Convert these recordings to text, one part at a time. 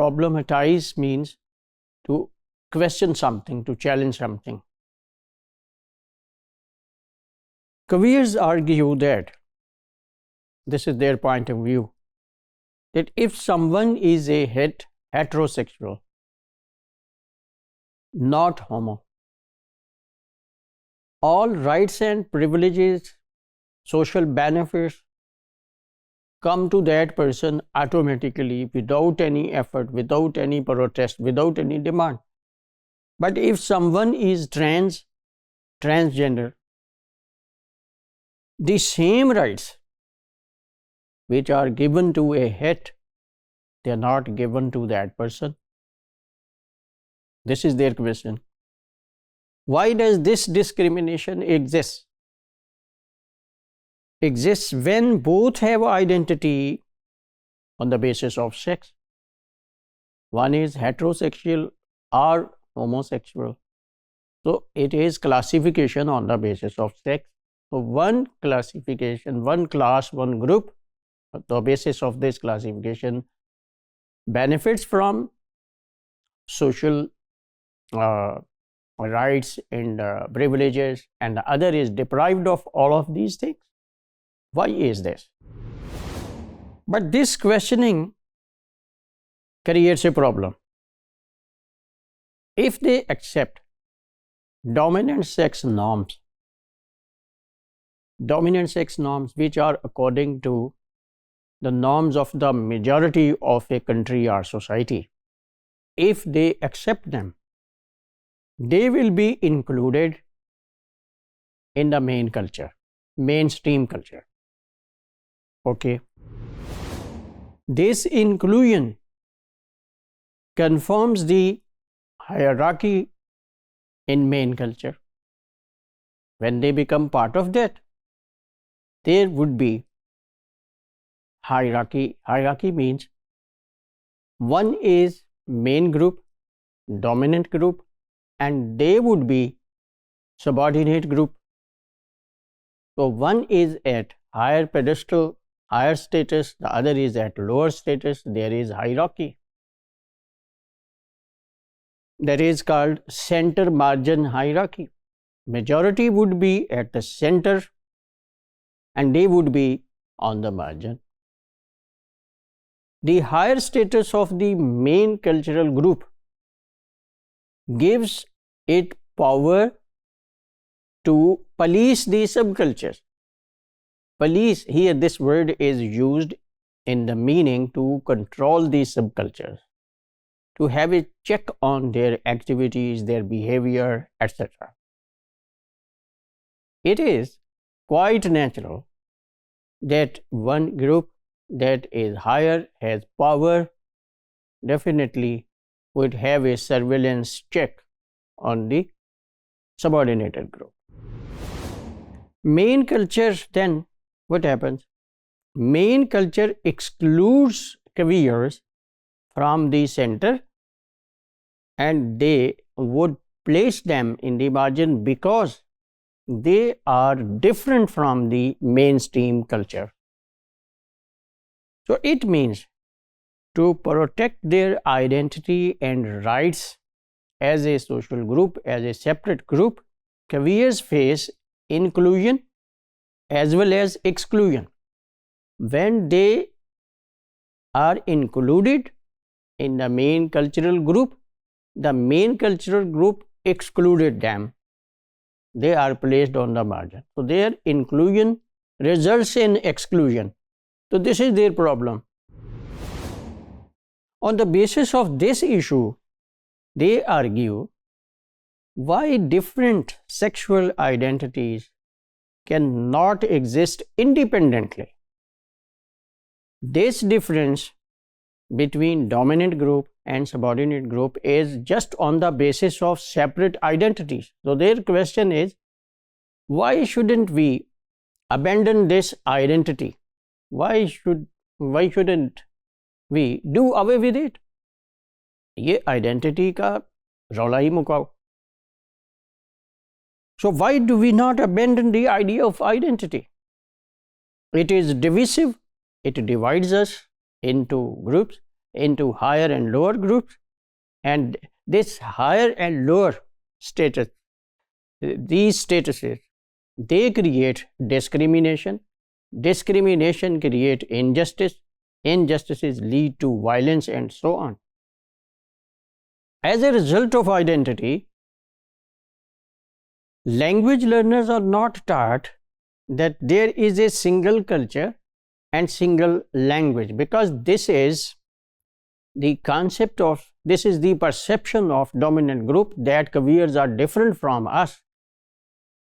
problematize means to question something, to challenge something. Queers argue that, this is their point of view, that if someone is a heterosexual, not homo, all rights and privileges, social benefits come to that person automatically without any effort, without any protest, without any demand. But if someone is transgender, the same rights which are given to a het, they are not given to that person. This is their question. Why does this discrimination exist? Exists when both have identity on the basis of sex. One is heterosexual or homosexual. So it is classification on the basis of sex. So one classification, one class, one group, the basis of this classification benefits from social rights and privileges, and the other is deprived of all of these things. Why is this? But this questioning creates a problem. If they accept dominant sex norms which are according to the norms of the majority of a country or society, if they accept them, they will be included in the mainstream culture. Okay. This inclusion confirms the hierarchy in main culture. When they become part of that, there would be hierarchy. Hierarchy means one is main group, dominant group, and they would be subordinate group. So one is at higher pedestal, higher status, the other is at lower status. There is hierarchy. That is called center margin hierarchy. Majority would be at the center and they would be on the margin. The higher status of the main cultural group gives it power to police the subcultures. Police, here this word is used in the meaning to control the subcultures, to have a check on their activities, their behavior, etc. It is quite natural that one group that is higher, has power, definitely would have a surveillance check on the subordinated group. Main culture, then what happens? Main culture excludes queers from the center and they would place them in the margin because they are different from the mainstream culture. So it means to protect their identity and rights as a social group, as a separate group, queers face inclusion as well as exclusion. When they are included in the main cultural group, the main cultural group excluded them. They are placed on the margin. So their inclusion results in exclusion. So this is their problem. On the basis of this issue, they argue why different sexual identities cannot exist independently. This difference between dominant group and subordinate group is just on the basis of separate identities. So their question is, why shouldn't we abandon this identity? Why shouldn't we do away with it? ये identity का रौला ही macaw. So why do we not abandon the idea of identity? It is divisive. It divides us into groups. into higher and lower groups, and this higher and lower status, these statuses, they create discrimination. Discrimination create injustice. Injustices lead to violence and so on. As a result of identity, language learners are not taught that there is a single culture and single language, because this is the concept of, this is the perception of dominant group that careers are different from us.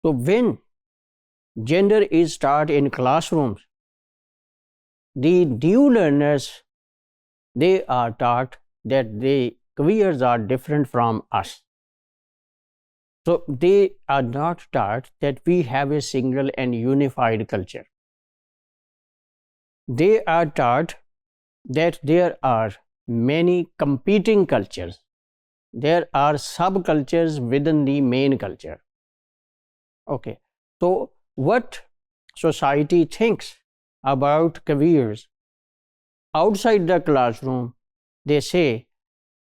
So when gender is taught in classrooms, the new learners, they are taught that the careers are different from us. So they are not taught that we have a single and unified culture. They are taught that there are many competing cultures. There are subcultures within the main culture. Okay, so what society thinks about careers outside the classroom, they say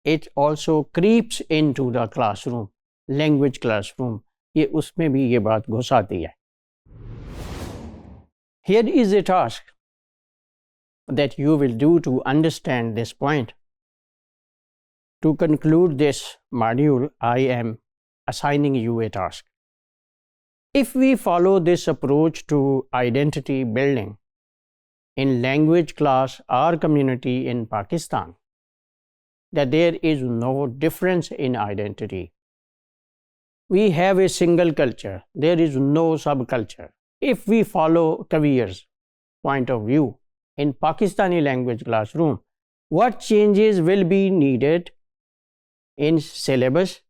it also creeps into the classroom, language classroom. ये उसमें भी ये बात घुसाती है. Here is a task that you will do to understand this point. To conclude this module, I am assigning you a task. If we follow this approach to identity building in language class or community in Pakistan, that there is no difference in identity. We have a single culture. There is no subculture. If we follow careers point of view in Pakistani language classroom, what changes will be needed in syllabus,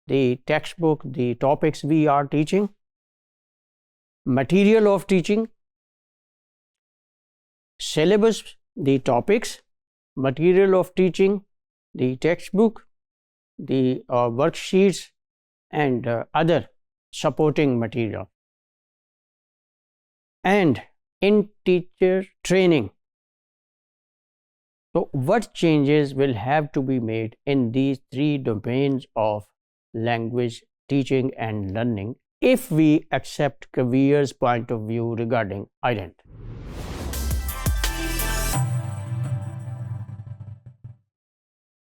the textbook, the topics we are teaching, material of teaching, syllabus, the topics, material of teaching, the textbook, the worksheets, and other supporting material. And in teacher training, so what changes will have to be made in these three domains of language teaching and learning if we accept Kabir's point of view regarding identity?